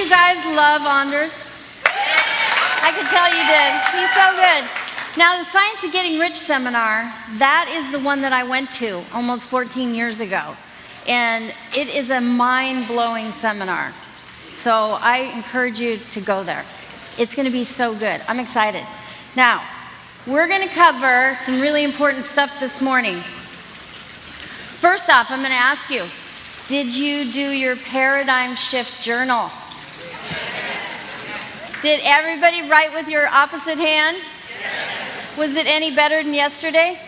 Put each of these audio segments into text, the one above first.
you guys love Anders? I could tell you did. He's so good. Now, the Science of Getting Rich seminar, that is the one that I went to almost 14 years ago. And it is a mind-blowing seminar. So I encourage you to go there. It's going to be so good. I'm excited. Now, we're going to cover some really important stuff this morning. First off, I'm going to ask you, did you do your paradigm shift journal? Did everybody write with your opposite hand? Yes. Was it any better than yesterday?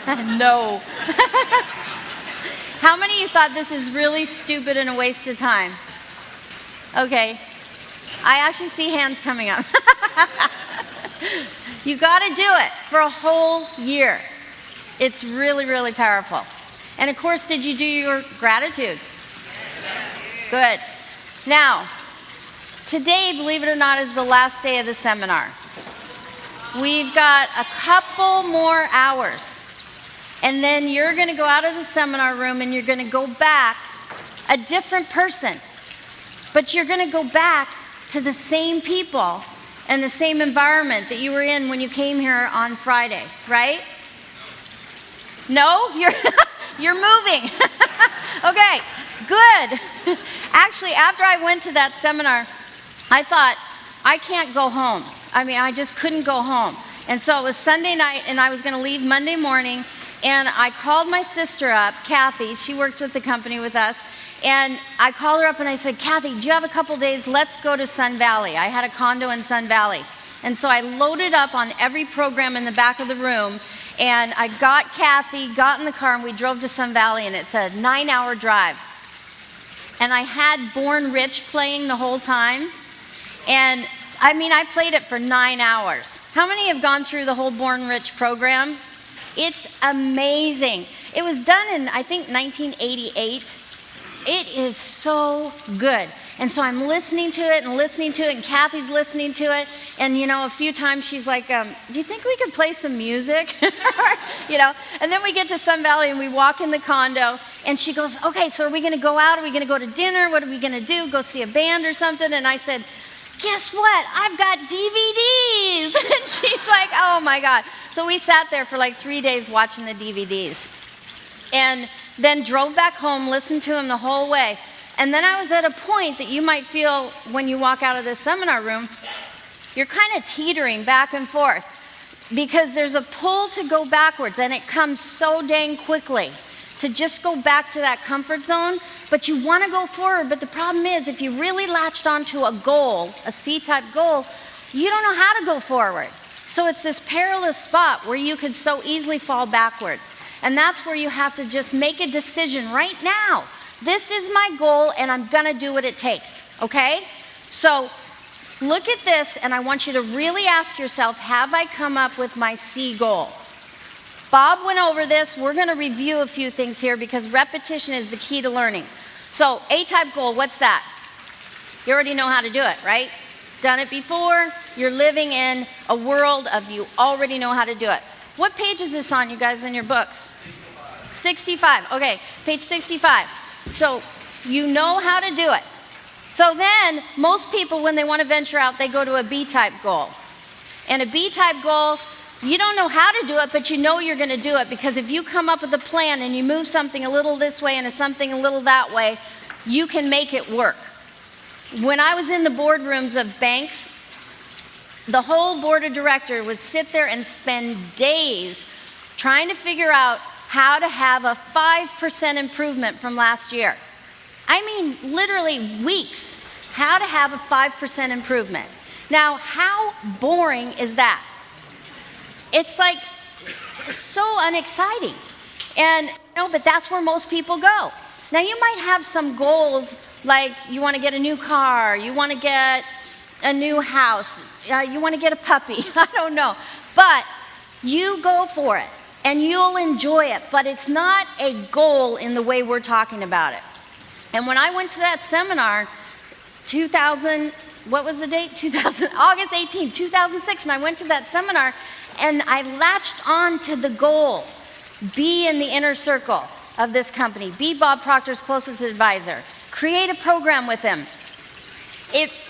No. How many of you thought this is really stupid and a waste of time? Okay. I actually see hands coming up. You got to do it for a whole year. It's really, really powerful. And of course, did you do your gratitude? Yes. Good. Now, today, believe it or not, is the last day of the seminar. We've got a couple more hours. And then you're going to go out of the seminar room and you're going to go back a different person. But you're going to go back to the same people and the same environment that you were in when you came here on Friday, right? No? You're moving. Okay, good. Actually, after I went to that seminar, I thought, I can't go home. I mean, I just couldn't go home. And so it was Sunday night, and I was going to leave Monday morning, and I called my sister up, Kathy. She works with the company with us. And I called her up, and I said, Kathy, do you have a couple days? Let's go to Sun Valley. I had a condo in Sun Valley. And so I loaded up on every program in the back of the room, and I got Kathy, got in the car, and we drove to Sun Valley, and it said 9-hour drive. And I had Born Rich playing the whole time. And I mean, I played it for 9 hours. How many have gone through the whole Born Rich program? It's amazing. It was done in, I think, 1988. It is so good. And so I'm listening to it, and Kathy's listening to it. And, you know, a few times she's like, do you think we could play some music? You know, and then we get to Sun Valley and we walk in the condo, and she goes, okay, so are we going to go out? Are we going to go to dinner? What are we going to do? Go see a band or something? And I said, guess what? I've got DVDs. And she's like, oh my God. So we sat there for like 3 days watching the DVDs. And then drove back home, listened to them the whole way. And then I was at a point that you might feel when you walk out of this seminar room, you're kind of teetering back and forth because there's a pull to go backwards, and it comes so dang quickly to just go back to that comfort zone, but you want to go forward. But the problem is, if you really latched onto a goal, a C-type goal, you don't know how to go forward. So it's this perilous spot where you could so easily fall backwards. And that's where you have to just make a decision right now. This is my goal, and I'm going to do what it takes, okay? So look at this, and I want you to really ask yourself, have I come up with my C goal? Bob went over this. We're going to review a few things here because repetition is the key to learning. So A-type goal, what's that? You already know how to do it, right? Done it before. You're living in a world of you already know how to do it. What page is this on, you guys, in your books? 65. Okay, page 65. So you know how to do it. So then most people, when they want to venture out, they go to a B-type goal. And a B-type goal, you don't know how to do it, but you know you're going to do it, because if you come up with a plan and you move something a little this way and something a little that way, you can make it work. When I was in the boardrooms of banks, the whole board of directors would sit there and spend days trying to figure out how to have a 5% improvement from last year. I mean, literally weeks, how to have a 5% improvement. Now, how boring is that? It's like so unexciting. And, you know, but that's where most people go. Now, you might have some goals, like you want to get a new car, you want to get a new house, you want to get a puppy, I don't know. But you go for it, and you'll enjoy it. But it's not a goal in the way we're talking about it. And when I went to that seminar, 2000, what was the date? August 18, 2006, and I went to that seminar, and I latched on to the goal. Be in the inner circle of this company. Be Bob Proctor's closest advisor. Create a program with him.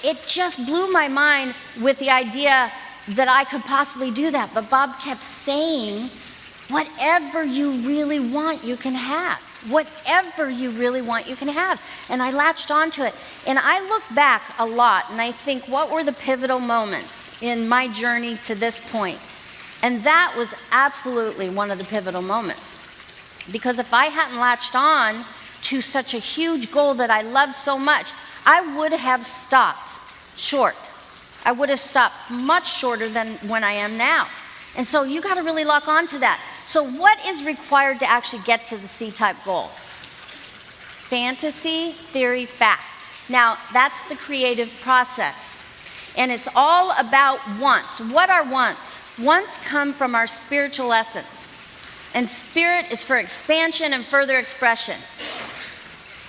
it just blew my mind with the idea that I could possibly do that. But Bob kept saying, whatever you really want, you can have. Whatever you really want, you can have. And I latched onto it. And I look back a lot, and I think, what were the pivotal moments in my journey to this point? And that was absolutely one of the pivotal moments. Because if I hadn't latched on to such a huge goal that I love so much, I would have stopped short. I would have stopped much shorter than when I am now. And so you got to really lock onto that. So what is required to actually get to the C-type goal? Fantasy, theory, fact. Now, that's the creative process. And it's all about wants. What are wants? Wants come from our spiritual essence. And spirit is for expansion and further expression.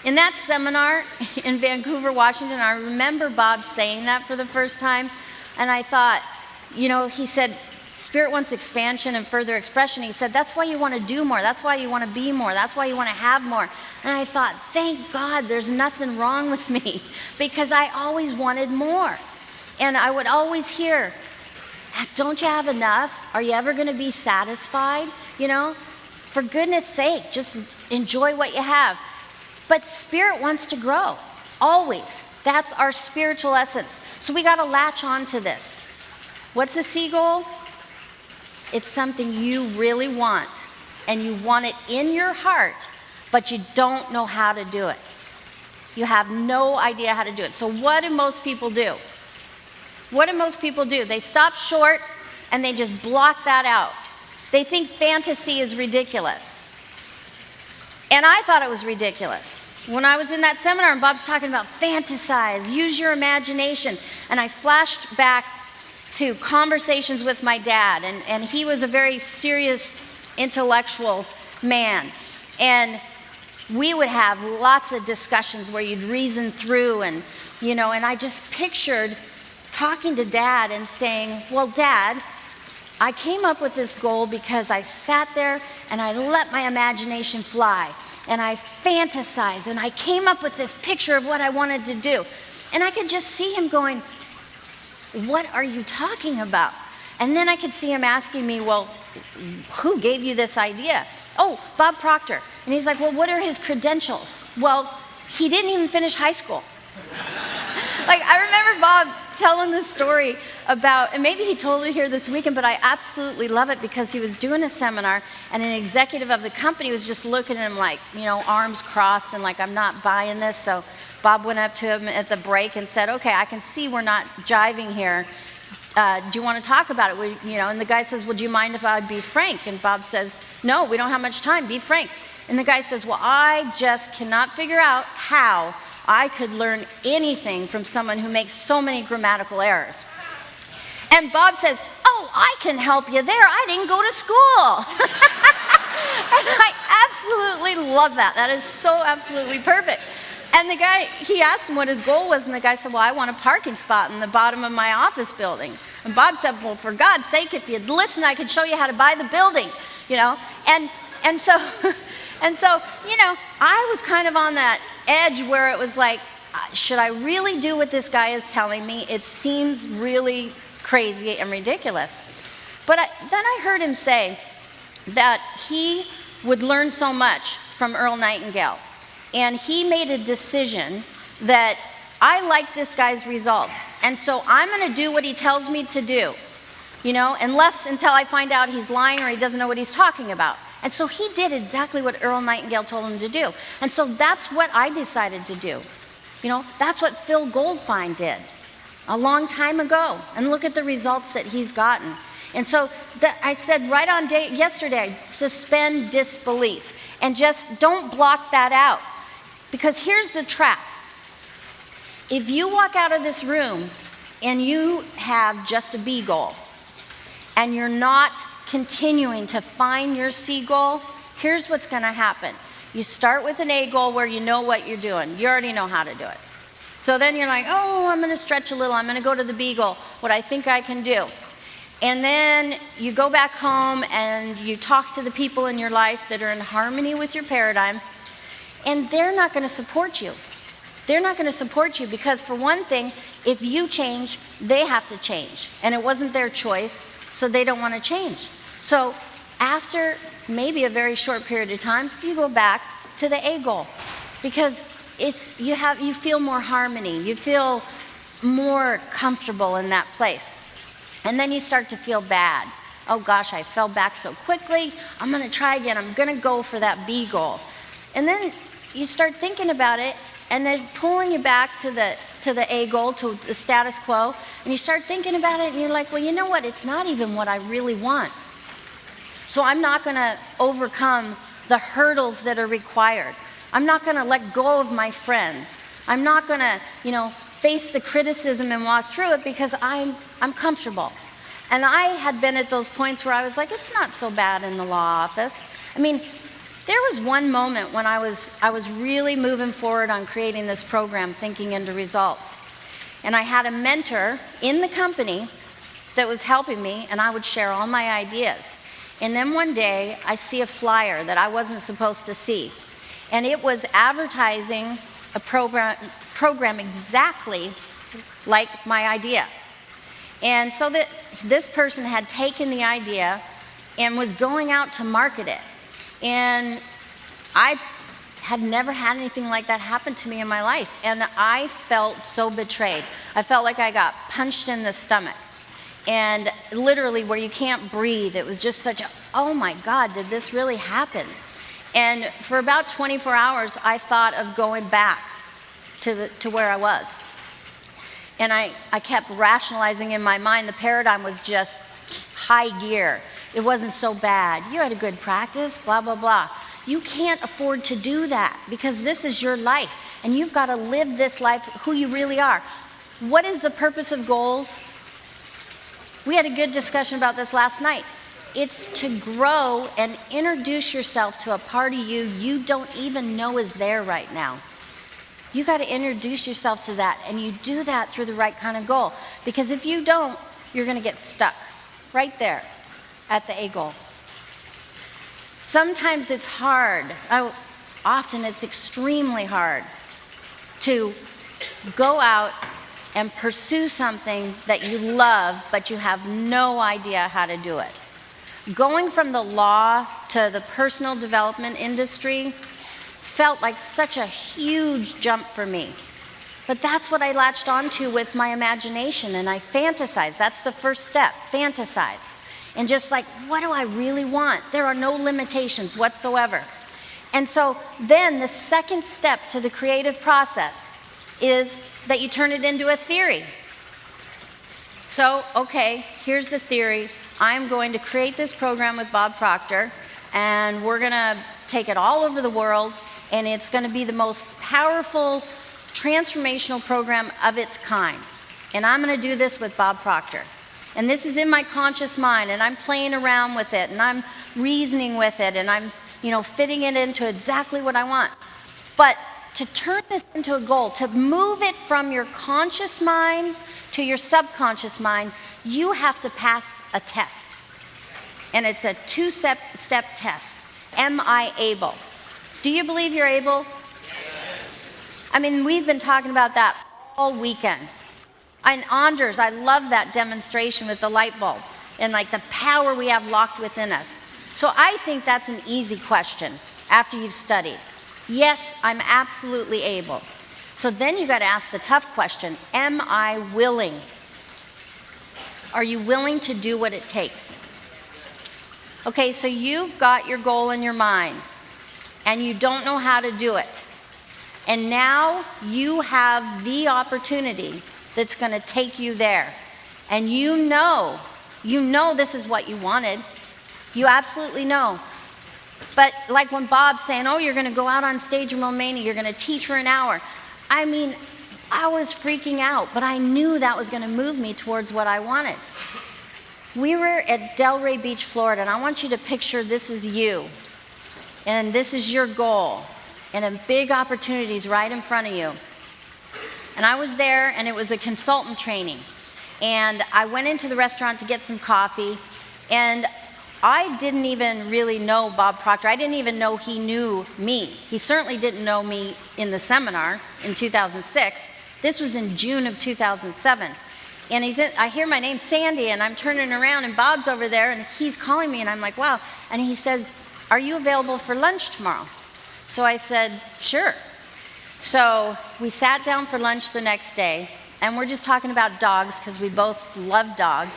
In that seminar in Vancouver, Washington, I remember Bob saying that for the first time. And I thought, he said, spirit wants expansion and further expression. He said, that's why you want to do more. That's why you want to be more. That's why you want to have more. And I thought, thank God there's nothing wrong with me, because I always wanted more. And I would always hear, don't you have enough? Are you ever going to be satisfied? For goodness sake, just enjoy what you have. But spirit wants to grow, always. That's our spiritual essence. So we got to latch on to this. What's the C goal? It's something you really want, and you want it in your heart, but you don't know how to do it. You have no idea how to do it. So what do most people do? What do most people do? They stop short, and they just block that out. They think fantasy is ridiculous. And I thought it was ridiculous. When I was in that seminar and Bob's talking about fantasize, use your imagination, and I flashed back to conversations with my dad, and he was a very serious intellectual man. And we would have lots of discussions where you'd reason through, and I just pictured talking to Dad and saying, well, Dad, I came up with this goal because I sat there and I let my imagination fly. And I fantasized, and I came up with this picture of what I wanted to do. And I could just see him going, what are you talking about? And then I could see him asking me, well, who gave you this idea? Oh, Bob Proctor. And he's like, well, what are his credentials? Well, he didn't even finish high school. I remember Bob telling this story about, and maybe he told it here this weekend, but I absolutely love it, because he was doing a seminar, and an executive of the company was just looking at him like, arms crossed, and like, I'm not buying this. So Bob went up to him at the break and said, okay, I can see we're not jiving here. Do you want to talk about it? And the guy says, well, do you mind if I be frank? And Bob says, no, we don't have much time, be frank. And the guy says, well, I just cannot figure out how I could learn anything from someone who makes so many grammatical errors. And Bob says, oh, I can help you there. I didn't go to school. And I absolutely love that. That is so absolutely perfect. And the guy, he asked him what his goal was, and the guy said, well, I want a parking spot in the bottom of my office building. And Bob said, well, for God's sake, if you'd listen, I could show you how to buy the building, And so, I was kind of on that edge where it was like, should I really do what this guy is telling me? It seems really crazy and ridiculous. But then I heard him say that he would learn so much from Earl Nightingale. And he made a decision that I like this guy's results, and so I'm going to do what he tells me to do, until I find out he's lying or he doesn't know what he's talking about. And so he did exactly what Earl Nightingale told him to do. And so that's what I decided to do. That's what Phil Goldfine did a long time ago. And look at the results that he's gotten. And so I said right on yesterday, suspend disbelief. And just don't block that out. Because here's the trap. If you walk out of this room and you have just a B goal, and you're not continuing to find your C goal, here's what's going to happen. You start with an A goal where you know what you're doing. You already know how to do it. So then you're like, oh, I'm going to stretch a little. I'm going to go to the B goal, what I think I can do. And then you go back home and you talk to the people in your life that are in harmony with your paradigm, and they're not going to support you. they're not going to support you because, for one thing, if you change, they have to change. And it wasn't their choice, so they don't want to change. So after maybe a very short period of time, you go back to the A goal because you feel more harmony. You feel more comfortable in that place. And then you start to feel bad. Oh gosh, I fell back so quickly. I'm going to try again. I'm going to go for that B goal. And then you start thinking about it, and then pulling you back to the A goal, to the status quo, and you start thinking about it, and you're like, well, you know what? It's not even what I really want. So I'm not going to overcome the hurdles that are required. I'm not going to let go of my friends. I'm not going to, face the criticism and walk through it because I'm comfortable. And I had been at those points where I was like, it's not so bad in the law office. I mean, there was one moment when I was really moving forward on creating this program, thinking into results. And I had a mentor in the company that was helping me, and I would share all my ideas. And then one day, I see a flyer that I wasn't supposed to see. And it was advertising a program exactly like my idea. And so that this person had taken the idea and was going out to market it. And I had never had anything like that happen to me in my life. And I felt so betrayed. I felt like I got punched in the stomach. And literally where you can't breathe. It was just such a, oh my God, did this really happen? And for about 24 hours, I thought of going back to where I was. And I kept rationalizing in my mind. The paradigm was just high gear. It wasn't so bad. You had a good practice, blah, blah, blah. You can't afford to do that because this is your life. And you've got to live this life who you really are. What is the purpose of goals? We had a good discussion about this last night. It's to grow and introduce yourself to a part of you don't even know is there right now. You got to introduce yourself to that, and you do that through the right kind of goal. Because if you don't, you're going to get stuck right there at the A goal. Sometimes it's hard. Often it's extremely hard to go out and pursue something that you love, but you have no idea how to do it. Going from the law to the personal development industry felt like such a huge jump for me. But that's what I latched onto with my imagination, and I fantasized. That's the first step, fantasize. And just like, what do I really want? There are no limitations whatsoever. And so then the second step to the creative process is that you turn it into a theory. So, okay, here's the theory. I'm going to create this program with Bob Proctor, and we're going to take it all over the world, and it's going to be the most powerful, transformational program of its kind. And I'm going to do this with Bob Proctor. And this is in my conscious mind, and I'm playing around with it, and I'm reasoning with it, and I'm, fitting it into exactly what I want. But to turn this into a goal, to move it from your conscious mind to your subconscious mind, you have to pass a test. And it's a two-step test. Am I able? Do you believe you're able? Yes. I mean, we've been talking about that all weekend. And Anders, I love that demonstration with the light bulb and like the power we have locked within us. So I think that's an easy question after you've studied. Yes, I'm absolutely able. So then you got to ask the tough question, am I willing? Are you willing to do what it takes? Okay, so you've got your goal in your mind, and you don't know how to do it. And now you have the opportunity that's going to take you there. And you know this is what you wanted. You absolutely know. But like when Bob's saying, oh, you're going to go out on stage in Romania, you're going to teach for an hour. I mean, I was freaking out, but I knew that was going to move me towards what I wanted. We were at Delray Beach, Florida, and I want you to picture this is you. And this is your goal. And a big opportunity is right in front of you. And I was there, and it was a consultant training. And I went into the restaurant to get some coffee, and I didn't even really know Bob Proctor. I didn't even know he knew me. He certainly didn't know me in the seminar in 2006. This was in June of 2007. And I hear my name, Sandy, and I'm turning around, and Bob's over there, and he's calling me, and I'm like, wow. And he says, are you available for lunch tomorrow? So I said, sure. So we sat down for lunch the next day, and we're just talking about dogs, because we both love dogs,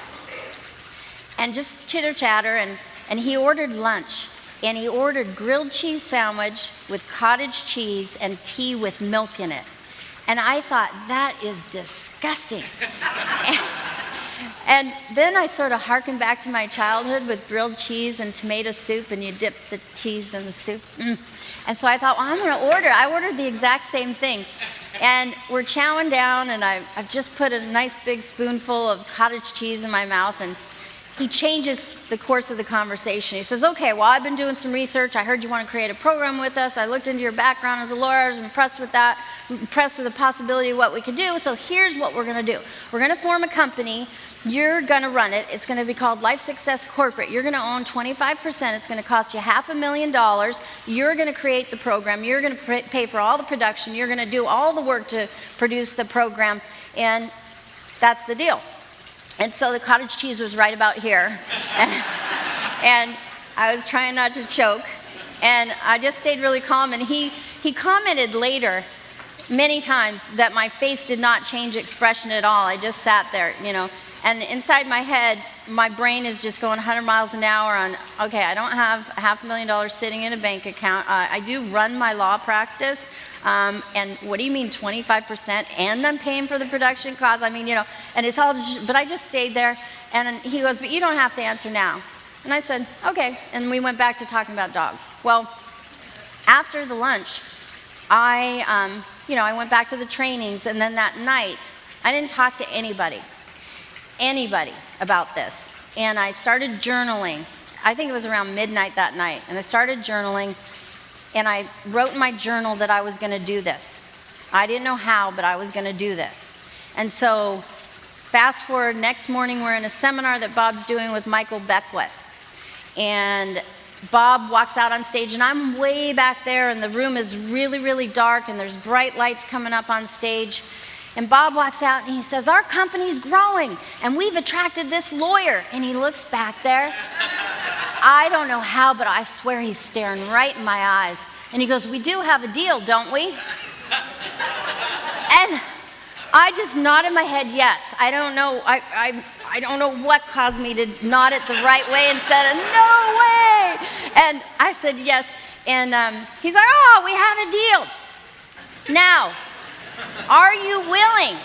and just chitter-chatter, and he ordered lunch. And he ordered grilled cheese sandwich with cottage cheese and tea with milk in it. And I thought, that is disgusting. And then I sort of harkened back to my childhood with grilled cheese and tomato soup, and you dip the cheese in the soup. And so I thought, well, I'm going to order. I ordered the exact same thing. And we're chowing down, and I've just put a nice big spoonful of cottage cheese in my mouth, and he changes the course of the conversation. He says, okay, well, I've been doing some research. I heard you want to create a program with us. I looked into your background as a lawyer. I was impressed with that, impressed with the possibility of what we could do. So here's what we're going to do. We're going to form a company. You're going to run it. It's going to be called Life Success Corporate. You're going to own 25%. It's going to cost you $500,000. You're going to create the program. You're going to pay for all the production. You're going to do all the work to produce the program. And that's the deal. And so the cottage cheese was right about here. And I was trying not to choke. And I just stayed really calm. And he commented later many times that my face did not change expression at all. I just sat there, you know. And inside my head, my brain is just going 100 miles an hour on, okay, I don't have $500,000 sitting in a bank account. I do run my law practice. And what do you mean 25%? And I'm paying for the production costs? I mean, you know, and it's all just, but I just stayed there. And he goes, but you don't have to answer now. And I said, okay. And we went back to talking about dogs. Well, after the lunch, I went back to the trainings. And then that night, I didn't talk to anybody about this. And I started journaling. I think it was around midnight that night. And I started journaling. And I wrote in my journal that I was going to do this. I didn't know how, but I was going to do this. And so fast forward, next morning we're in a seminar that Bob's doing with Michael Beckwith. And Bob walks out on stage, and I'm way back there, and the room is really, really dark, and there's bright lights coming up on stage. And Bob walks out, and he says, our company's growing, and we've attracted this lawyer. And he looks back there. I don't know how, but I swear he's staring right in my eyes. And he goes, we do have a deal, don't we? And I just nodded my head yes. I don't know. I don't know what caused me to nod it the right way instead of no way. And I said yes. And he's like, oh, we have a deal. Now, are you willing?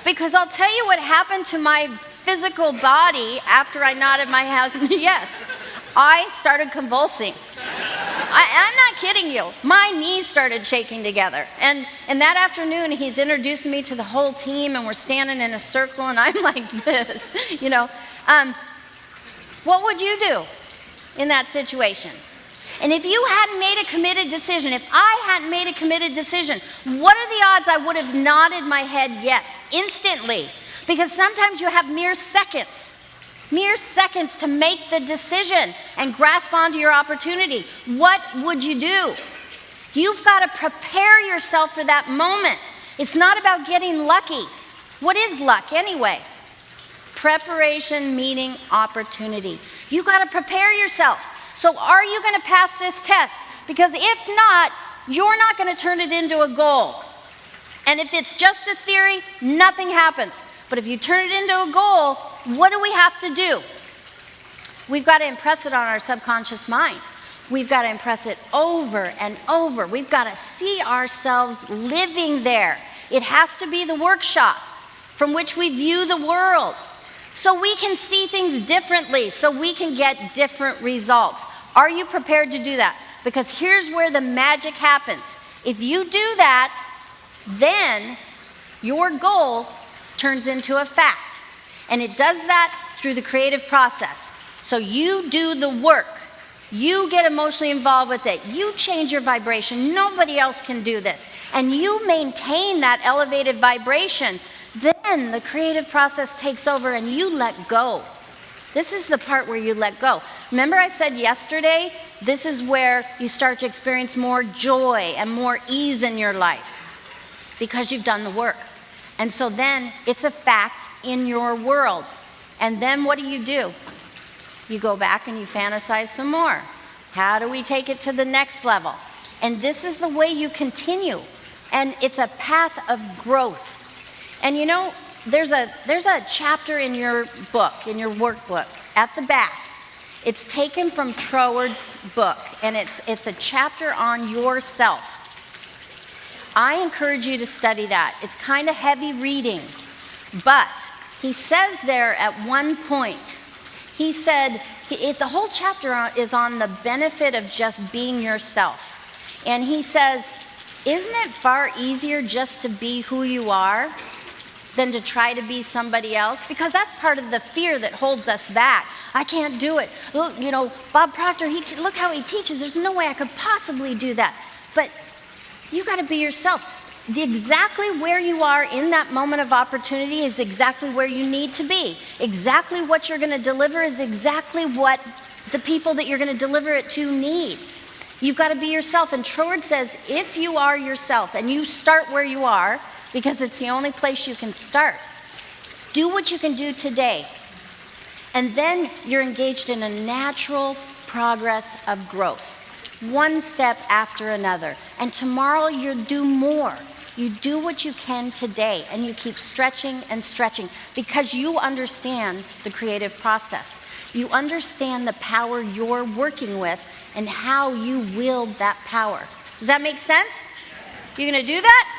Because I'll tell you what happened to my physical body after I nodded my head yes. I started convulsing. I'm not kidding you. My knees started shaking together. And that afternoon, he's introducing me to the whole team, and we're standing in a circle, and I'm like this, you know. What would you do in that situation? And if you hadn't made a committed decision, if I hadn't made a committed decision, what are the odds I would have nodded my head yes instantly? Because sometimes you have mere seconds to make the decision and grasp onto your opportunity. What would you do? You've got to prepare yourself for that moment. It's not about getting lucky. What is luck anyway? Preparation meeting opportunity. You've got to prepare yourself. So are you going to pass this test? Because if not, you're not going to turn it into a goal. And if it's just a theory, nothing happens. But if you turn it into a goal, what do we have to do? We've got to impress it on our subconscious mind. We've got to impress it over and over. We've got to see ourselves living there. It has to be the workshop from which we view the world, so we can see things differently, so we can get different results. Are you prepared to do that? Because here's where the magic happens. If you do that, then your goal turns into a fact. And it does that through the creative process. So you do the work. You get emotionally involved with it. You change your vibration. Nobody else can do this. And you maintain that elevated vibration. Then the creative process takes over and you let go. This is the part where you let go. Remember I said yesterday, this is where you start to experience more joy and more ease in your life because you've done the work. And so then it's a fact in your world. And then what do? You go back and you fantasize some more. How do we take it to the next level? And this is the way you continue. And it's a path of growth. And you know, there's a chapter in your book, in your workbook, at the back. It's taken from Troward's book, and it's a chapter on yourself. I encourage you to study that. It's kind of heavy reading, but he says there at one point, he said, the whole chapter is on the benefit of just being yourself. And he says, isn't it far easier just to be who you are than to try to be somebody else? Because that's part of the fear that holds us back. I can't do it. Look, you know, Bob Proctor, look how he teaches. There's no way I could possibly do that. But you got to be yourself. Exactly where you are in that moment of opportunity is exactly where you need to be. Exactly what you're going to deliver is exactly what the people that you're going to deliver it to need. You've got to be yourself. And Troward says, if you are yourself and you start where you are, because it's the only place you can start, do what you can do today. And then you're engaged in a natural progress of growth, one step after another. And tomorrow you'll do more. You do what you can today, and you keep stretching and stretching because you understand the creative process. You understand the power you're working with and how you wield that power. Does that make sense? You gonna do that?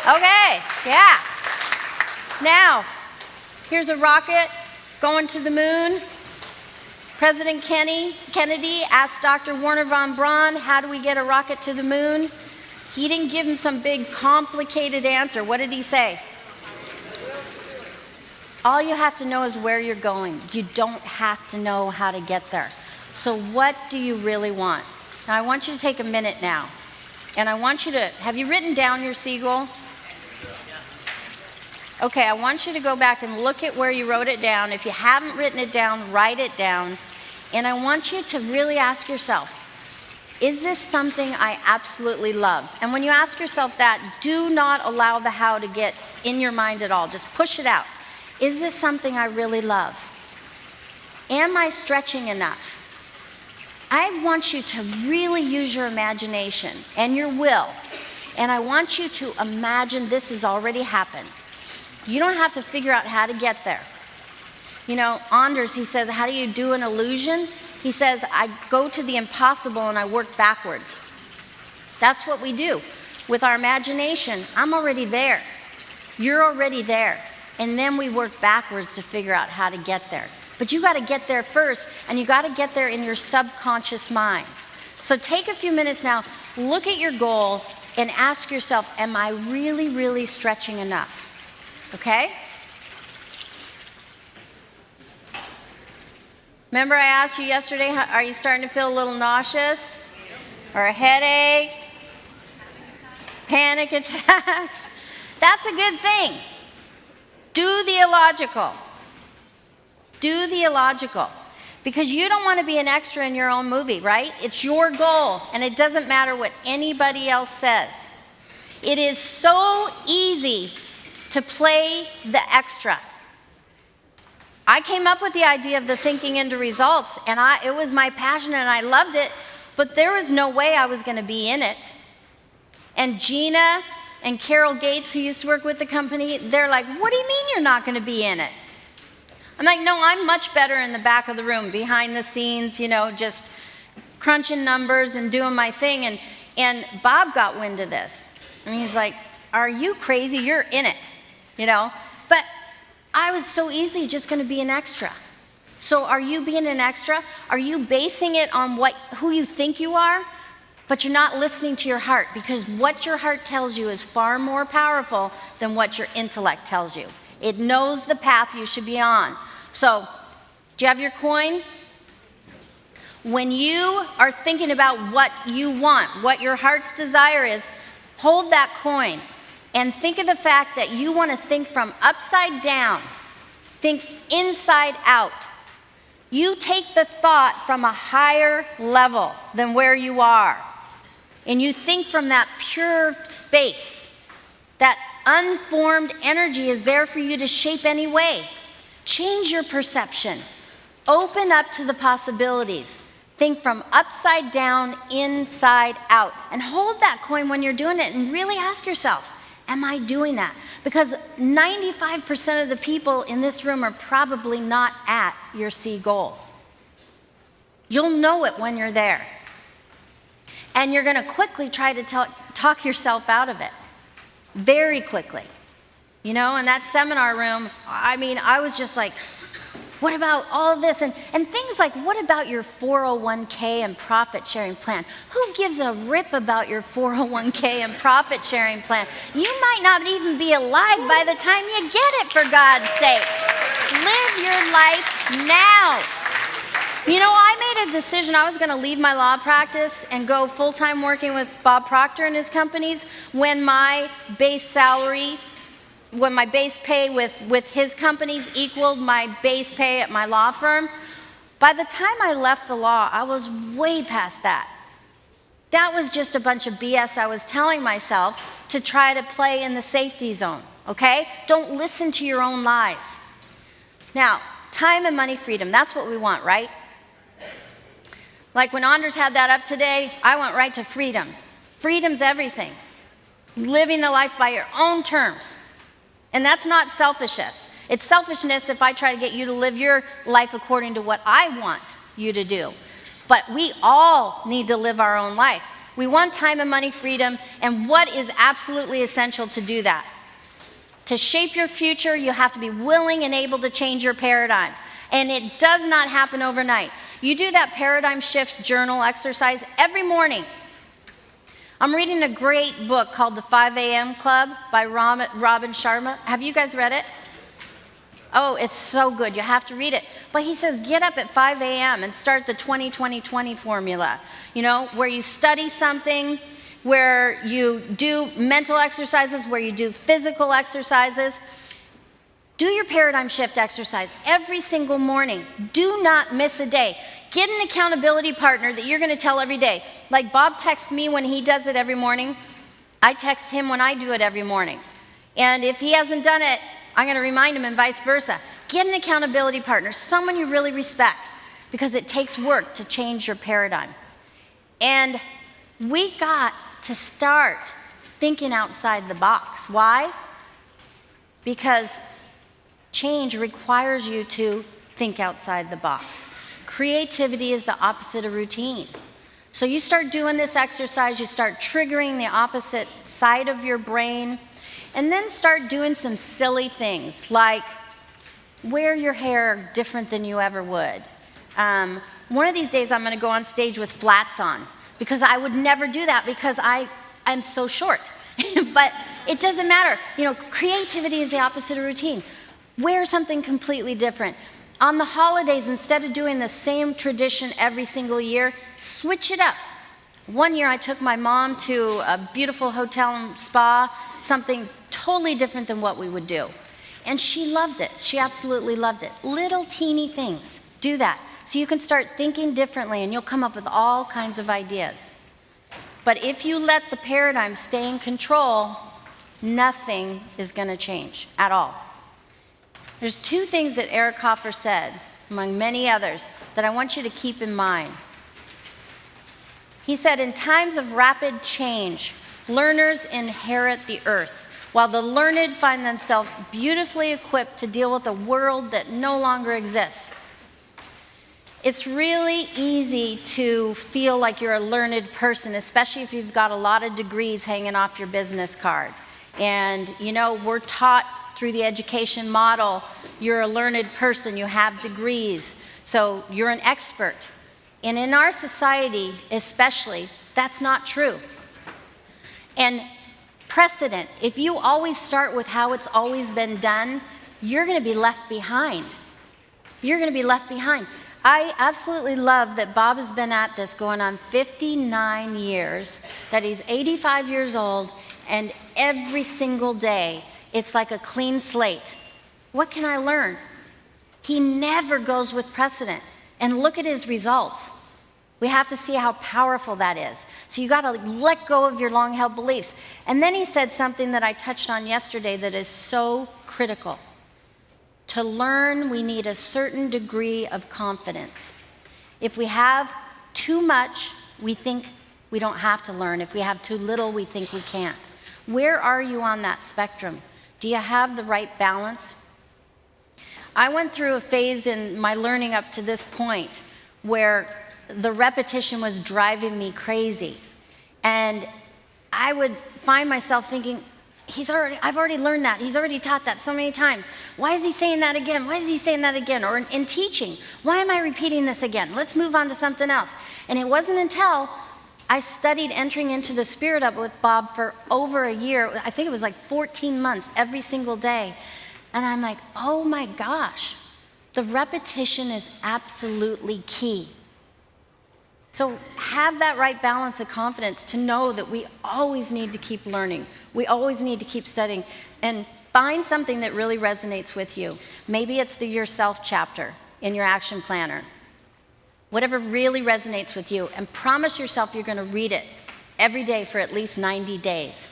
Okay, yeah. Now, here's a rocket going to the moon. President Kennedy asked Dr. Wernher von Braun, how do we get a rocket to the moon? He didn't give him some big complicated answer. What did he say? All you have to know is where you're going. You don't have to know how to get there. So what do you really want? Now I want you to take a minute now. And I want you to, have you written down your seagull? Okay, I want you to go back and look at where you wrote it down. If you haven't written it down, write it down. And I want you to really ask yourself, is this something I absolutely love? And when you ask yourself that, do not allow the how to get in your mind at all. Just push it out. Is this something I really love? Am I stretching enough? I want you to really use your imagination and your will. And I want you to imagine this has already happened. You don't have to figure out how to get there. You know, Anders, he says, how do you do an illusion? He says, I go to the impossible and I work backwards. That's what we do. With our imagination, I'm already there. You're already there. And then we work backwards to figure out how to get there. But you got to get there first, and you got to get there in your subconscious mind. So take a few minutes now, look at your goal, and ask yourself, am I really, really stretching enough? Okay? Remember I asked you yesterday, are you starting to feel a little nauseous? Or a headache? Panic attacks? That's a good thing. Do the illogical. Do the illogical. Because you don't want to be an extra in your own movie, right? It's your goal, and it doesn't matter what anybody else says. It is so easy to play the extra. I came up with the idea of the thinking into results, and it was my passion, and I loved it, but there was no way I was going to be in it. And Gina and Carol Gates, who used to work with the company, they're like, what do you mean you're not going to be in it? I'm like, no, I'm much better in the back of the room, behind the scenes, you know, just crunching numbers and doing my thing. And Bob got wind of this. And he's like, are you crazy? You're in it, you know? But I was so easily just going to be an extra. So are you being an extra? Are you basing it on who you think you are? But you're not listening to your heart, because what your heart tells you is far more powerful than what your intellect tells you. It knows the path you should be on. So, do you have your coin? When you are thinking about what you want, what your heart's desire is, hold that coin and think of the fact that you want to think from upside down. Think inside out. You take the thought from a higher level than where you are, and you think from that pure space. That unformed energy is there for you to shape any way. Change your perception. Open up to the possibilities. Think from upside down, inside out. And hold that coin when you're doing it and really ask yourself, am I doing that? Because 95% of the people in this room are probably not at your C goal. You'll know it when you're there. And you're going to quickly try to talk yourself out of it. Very quickly. You know, in that seminar room, I was just like, what about all of this? And things like, what about your 401k and profit sharing plan? Who gives a rip about your 401k and profit sharing plan? You might not even be alive by the time you get it, for God's sake. Live your life now. You know, I made a decision. I was going to leave my law practice and go full-time working with Bob Proctor and his companies when my base salary, when my base pay with his companies equaled my base pay at my law firm. By the time I left the law, I was way past that. That was just a bunch of BS I was telling myself to try to play in the safety zone, okay? Don't listen to your own lies. Now, time and money freedom, that's what we want, right? Like when Anders had that up today, I went right to freedom. Freedom's everything. Living the life by your own terms. And that's not selfishness. It's selfishness if I try to get you to live your life according to what I want you to do. But we all need to live our own life. We want time and money freedom, and what is absolutely essential to do that? To shape your future, you have to be willing and able to change your paradigm. And it does not happen overnight. You do that paradigm shift journal exercise every morning. I'm reading a great book called The 5 a.m. Club by Robin Sharma. Have you guys read it? Oh, it's so good. You have to read it. But he says, get up at 5 a.m. and start the 20-20-20 formula, you know, where you study something, where you do mental exercises, where you do physical exercises. Do your paradigm shift exercise every single morning. Do not miss a day. Get an accountability partner that you're going to tell every day. Like Bob texts me when he does it every morning. I text him when I do it every morning. And if he hasn't done it, I'm going to remind him and vice versa. Get an accountability partner, someone you really respect, because it takes work to change your paradigm. And we got to start thinking outside the box. Why? Because change requires you to think outside the box. Creativity is the opposite of routine. So you start doing this exercise, you start triggering the opposite side of your brain, and then start doing some silly things like wear your hair different than you ever would. One of these days I'm going to go on stage with flats on, because I would never do that because I'm so short. But it doesn't matter. You know, creativity is the opposite of routine. Wear something completely different. On the holidays, instead of doing the same tradition every single year, switch it up. One year I took my mom to a beautiful hotel and spa, something totally different than what we would do. And she loved it. She absolutely loved it. Little teeny things. Do that. So you can start thinking differently and you'll come up with all kinds of ideas. But if you let the paradigm stay in control, nothing is going to change at all. There's two things that Eric Hoffer said, among many others, that I want you to keep in mind. He said, in times of rapid change, learners inherit the earth, while the learned find themselves beautifully equipped to deal with a world that no longer exists. It's really easy to feel like you're a learned person, especially if you've got a lot of degrees hanging off your business card. And, you know, we're taught through the education model, you're a learned person, you have degrees, so you're an expert. And in our society, especially, that's not true. And precedent, if you always start with how it's always been done, you're going to be left behind. You're going to be left behind. I absolutely love that Bob has been at this going on 59 years, that he's 85 years old, and every single day, it's like a clean slate. What can I learn? He never goes with precedent. and look at his results. We have to see how powerful that is. So you got to let go of your long-held beliefs. And then he said something that I touched on yesterday that is so critical. To learn, we need a certain degree of confidence. If we have too much, we think we don't have to learn. If we have too little, we think we can't. Where are you on that spectrum? Do you have the right balance? I went through a phase in my learning up to this point where the repetition was driving me crazy. And I would find myself thinking, I've already learned that. He's already taught that so many times. Why is he saying that again? Why is he saying that again? Or in teaching, why am I repeating this again? Let's move on to something else. And it wasn't until I studied entering into the Spirit up with Bob for over a year. I think it was like 14 months every single day. And I'm like, oh my gosh, the repetition is absolutely key. So have that right balance of confidence to know that we always need to keep learning. We always need to keep studying. And find something that really resonates with you. Maybe it's the yourself chapter in your action planner. Whatever really resonates with you. And promise yourself you're going to read it every day for at least 90 days.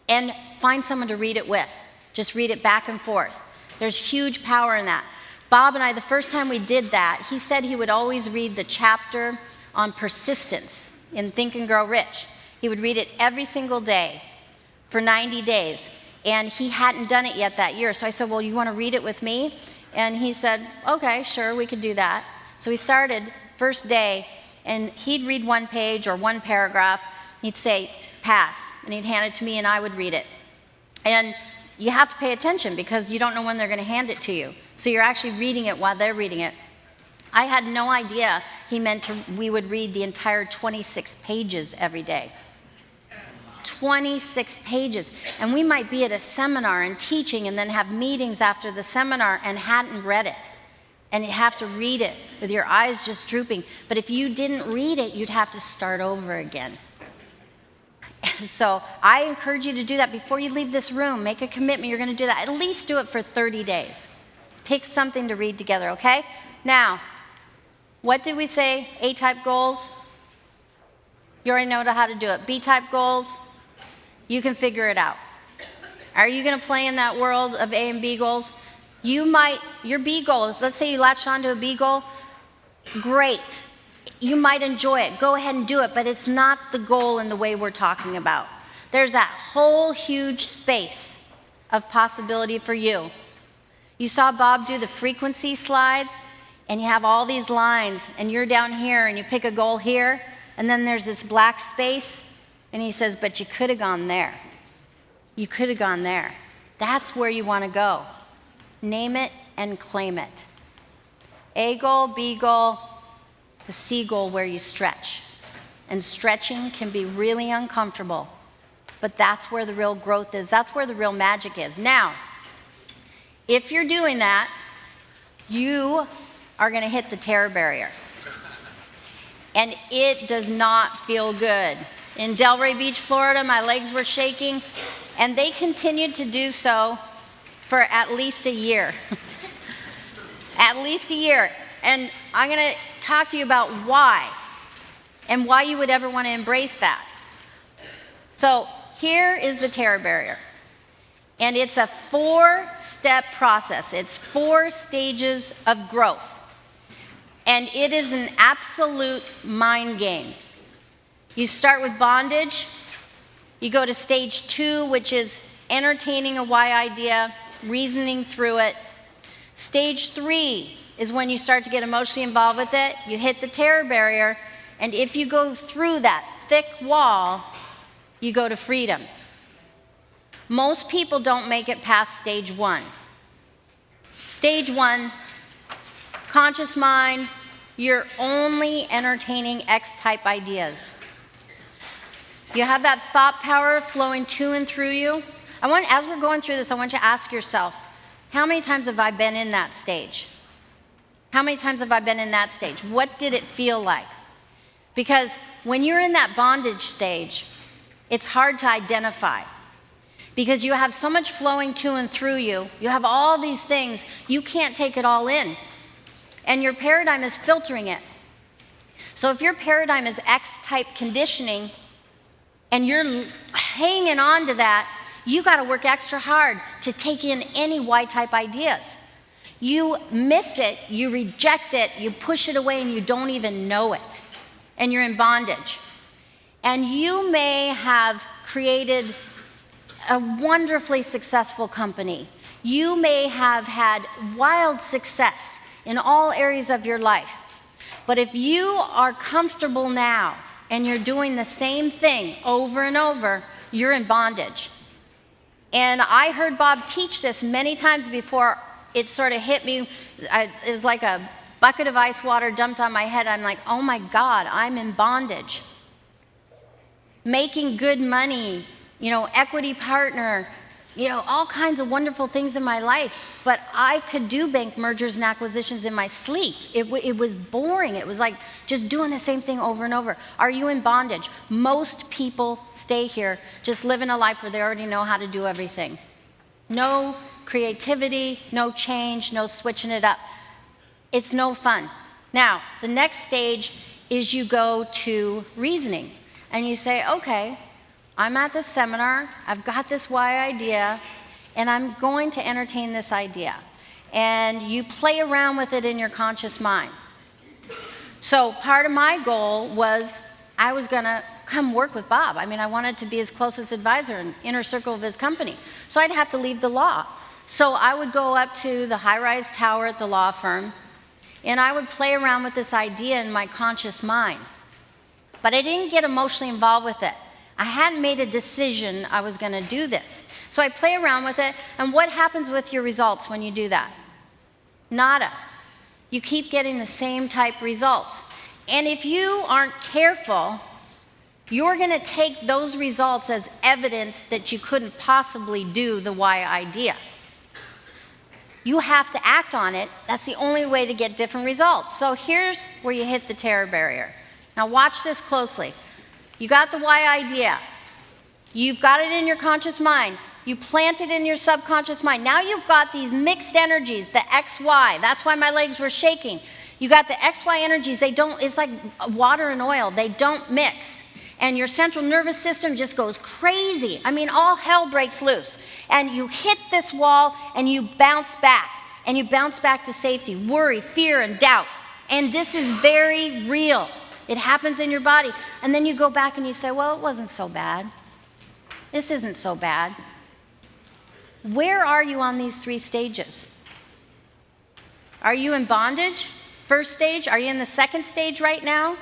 And find someone to read it with. Just read it back and forth. There's huge power in that. Bob and I, the first time we did that, he said he would always read the chapter on persistence in Think and Grow Rich. He would read it every single day for 90 days. And he hadn't done it yet that year. So I said, well, you want to read it with me? And he said, okay, sure, we could do that. So we started first day, and he'd read one page or one paragraph. He'd say, pass. And he'd hand it to me, and I would read it. And you have to pay attention because you don't know when they're going to hand it to you. So you're actually reading it while they're reading it. I had no idea he meant we would read the entire 26 pages every day. 26 pages. And we might be at a seminar and teaching and then have meetings after the seminar and hadn't read it. And you have to read it with your eyes just drooping. But if you didn't read it, you'd have to start over again. And so I encourage you to do that before you leave this room. Make a commitment. You're going to do that. At least do it for 30 days. Pick something to read together, okay? Now, what did we say? A-type goals? You already know how to do it. B-type goals? You can figure it out. Are you going to play in that world of A and B goals? Your B goals, let's say you latched onto a B goal, great. You might enjoy it. Go ahead and do it, but it's not the goal in the way we're talking about. There's that whole huge space of possibility for you. You saw Bob do the frequency slides, and you have all these lines, and you're down here, and you pick a goal here, and then there's this black space, and he says, but you could have gone there. You could have gone there. That's where you want to go. Name it and claim it. A goal, B goal, the C goal where you stretch. And stretching can be really uncomfortable, but that's where the real growth is. That's where the real magic is. Now, if you're doing that, you are going to hit the terror barrier. And it does not feel good. In Delray Beach, Florida, my legs were shaking, and they continued to do so for at least a year. At least a year. And I'm going to talk to you about why, and why you would ever want to embrace that. So here is the terror barrier. And it's a 4-step process. It's 4 stages of growth. And it is an absolute mind game. You start with bondage. You go to stage 2, which is entertaining a why idea, reasoning through it. Stage 3 is when you start to get emotionally involved with it. You hit the terror barrier. And if you go through that thick wall, you go to freedom. Most people don't make it past stage 1. Stage 1, conscious mind, you're only entertaining X-type ideas. You have that thought power flowing to and through you. As we're going through this, I want you to ask yourself, how many times have I been in that stage? How many times have I been in that stage? What did it feel like? Because when you're in that bondage stage, it's hard to identify. Because you have so much flowing to and through you. You have all these things. You can't take it all in. And your paradigm is filtering it. So if your paradigm is X-type conditioning and you're hanging on to that, you got to work extra hard to take in any Y-type ideas. You miss it, you reject it, you push it away, and you don't even know it. And you're in bondage. And you may have created a wonderfully successful company. You may have had wild success in all areas of your life. But if you are comfortable now and you're doing the same thing over and over, you're in bondage. And I heard Bob teach this many times before it sort of hit me. It was like a bucket of ice water dumped on my head. I'm like, oh my God, I'm in bondage. Making good money, equity partner, all kinds of wonderful things in my life. But I could do bank mergers and acquisitions in my sleep. It was boring. It was like just doing the same thing over and over. Are you in bondage? Most people stay here just living a life where they already know how to do everything. No creativity, no change, no switching it up. It's no fun. Now, the next stage is you go to reasoning. And you say, okay, I'm at this seminar, I've got this why idea, and I'm going to entertain this idea. And you play around with it in your conscious mind. So part of my goal was I was going to come work with Bob. I mean, I wanted to be his closest advisor and inner circle of his company. So I'd have to leave the law. So I would go up to the high-rise tower at the law firm, and I would play around with this idea in my conscious mind. But I didn't get emotionally involved with it. I hadn't made a decision I was going to do this. So I play around with it, and what happens with your results when you do that? Nada. You keep getting the same type results. And if you aren't careful, you're going to take those results as evidence that you couldn't possibly do the why idea. You have to act on it. That's the only way to get different results. So here's where you hit the terror barrier. Now watch this closely. You got the why idea. You've got it in your conscious mind. You plant it in your subconscious mind. Now you've got these mixed energies, the XY. That's why my legs were shaking. You got the XY energies. It's like water and oil. They don't mix. And your central nervous system just goes crazy. I mean, all hell breaks loose. And you hit this wall and you bounce back. And you bounce back to safety, worry, fear, and doubt. And this is very real. It happens in your body. And then you go back and you say, well, it wasn't so bad. This isn't so bad. Where are you on these three stages? Are you in bondage? First stage? Are you in the second stage right now?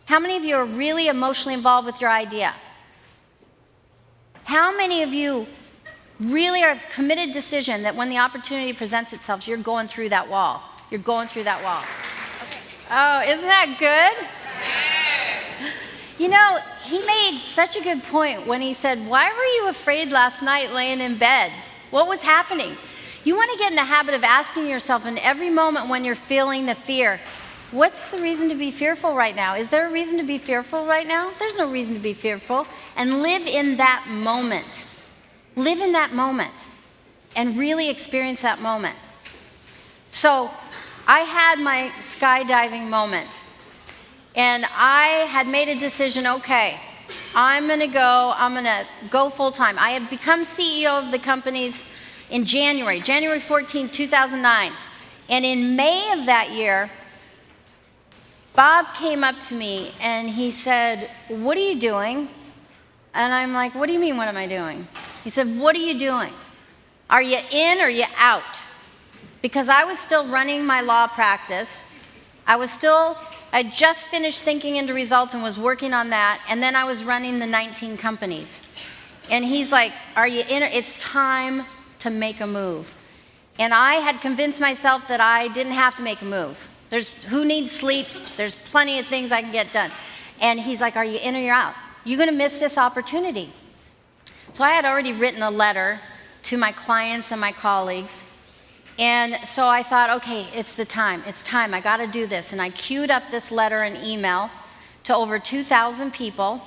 How many of you are really emotionally involved with your idea? How many of you really are a committed decision that when the opportunity presents itself, you're going through that wall? You're going through that wall. Okay. Oh, isn't that good? You know, he made such a good point when he said, why were you afraid last night laying in bed? What was happening? You want to get in the habit of asking yourself in every moment when you're feeling the fear, what's the reason to be fearful right now? Is there a reason to be fearful right now? There's no reason to be fearful. And live in that moment. Live in that moment and really experience that moment. So I had my skydiving moment. And I had made a decision, okay, I'm going to go full time. I had become CEO of the companies in January 14, 2009. And in May of that year, Bob came up to me and he said, what are you doing? And I'm like, what do you mean, what am I doing? He said, what are you doing? Are you in or are you out? Because I was still running my law practice. I just finished thinking into results and was working on that, and then I was running the 19 companies. And he's like, are you in? It's time to make a move. And I had convinced myself that I didn't have to make a move. Who needs sleep? There's plenty of things I can get done. And he's like, are you in or you're out? You're going to miss this opportunity. So I had already written a letter to my clients and my colleagues. And so I thought, okay, it's time, I got to do this. And I queued up this letter and email to over 2,000 people.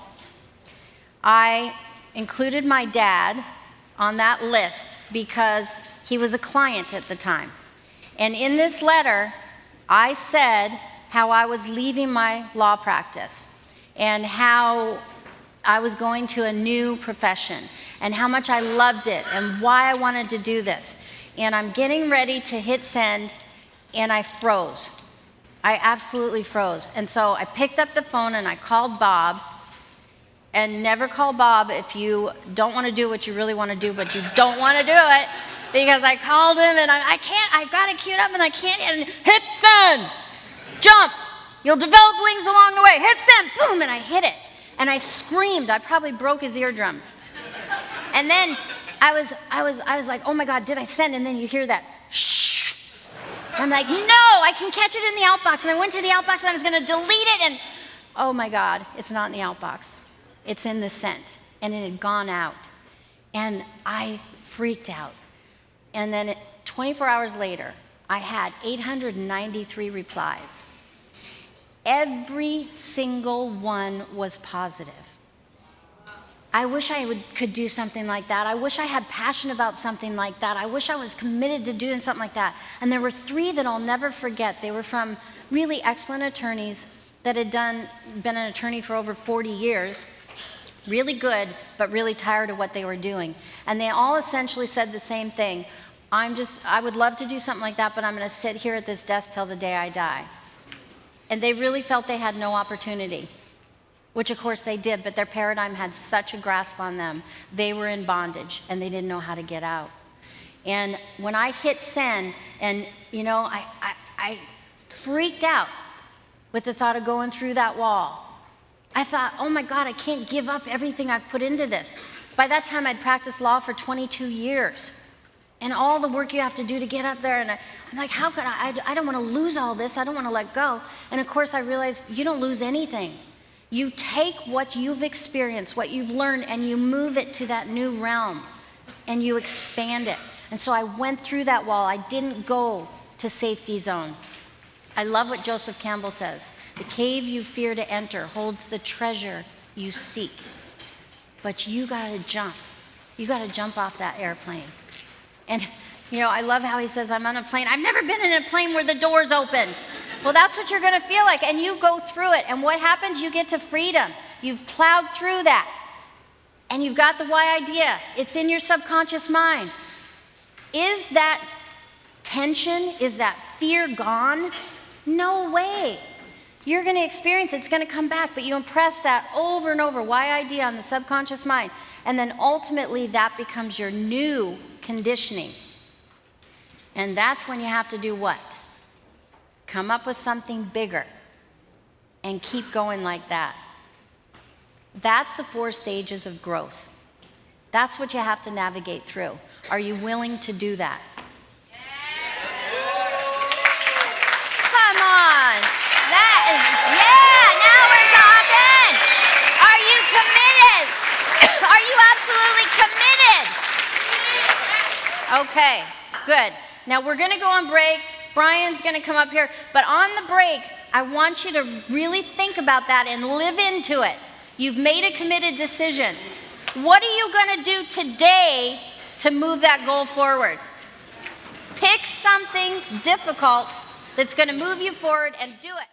I included my dad on that list because he was a client at the time. And in this letter, I said how I was leaving my law practice and how I was going to a new profession and how much I loved it and why I wanted to do this. And I'm getting ready to hit send, and I froze. I absolutely froze. And so I picked up the phone and I called Bob. And never call Bob if you don't want to do what you really want to do, but you don't want to do it. Because I called him and I got it queued up and I can't, and hit send, jump, you'll develop wings along the way, hit send, boom, and I hit it. And I screamed, I probably broke his eardrum. And then I was like, oh my God, did I send? And then you hear that, shh. I'm like, no, I can catch it in the outbox. And I went to the outbox and I was gonna delete it, and oh my God, it's not in the outbox. It's in the sent, and it had gone out. And I freaked out. And then 24 hours later, I had 893 replies. Every single one was positive. I wish I could do something like that. I wish I had passion about something like that. I wish I was committed to doing something like that. And there were 3 that I'll never forget. They were from really excellent attorneys that had been an attorney for over 40 years. Really good, but really tired of what they were doing. And they all essentially said the same thing. I would love to do something like that, but I'm going to sit here at this desk till the day I die. And they really felt they had no opportunity, which of course they did, but their paradigm had such a grasp on them. They were in bondage, and they didn't know how to get out. And when I hit send, and I freaked out with the thought of going through that wall. I thought, oh my God, I can't give up everything I've put into this. By that time, I'd practiced law for 22 years. And all the work you have to do to get up there. And I'm like, how could I don't want to lose all this. I don't want to let go. And of course, I realized you don't lose anything. You take what you've experienced, what you've learned, and you move it to that new realm. And you expand it. And so I went through that wall. I didn't go to safety zone. I love what Joseph Campbell says. The cave you fear to enter holds the treasure you seek. But you gotta jump. You gotta jump off that airplane. And I love how he says, I'm on a plane. I've never been in a plane where the doors open. Well, that's what you're gonna feel like. And you go through it. And what happens? You get to freedom. You've plowed through that. And you've got the why idea. It's in your subconscious mind. Is that tension, is that fear gone? No way. You're going to experience it. It's going to come back, but you impress that over and over, why idea on the subconscious mind, and then ultimately that becomes your new conditioning. And that's when you have to do what? Come up with something bigger and keep going like that. That's the 4 stages of growth. That's what you have to navigate through. Are you willing to do that? Come on. Now we're talking. Are you committed? Are you absolutely committed? Okay, good. Now we're going to go on break. Brian's going to come up here. But on the break, I want you to really think about that and live into it. You've made a committed decision. What are you going to do today to move that goal forward? Pick something difficult that's going to move you forward and do it.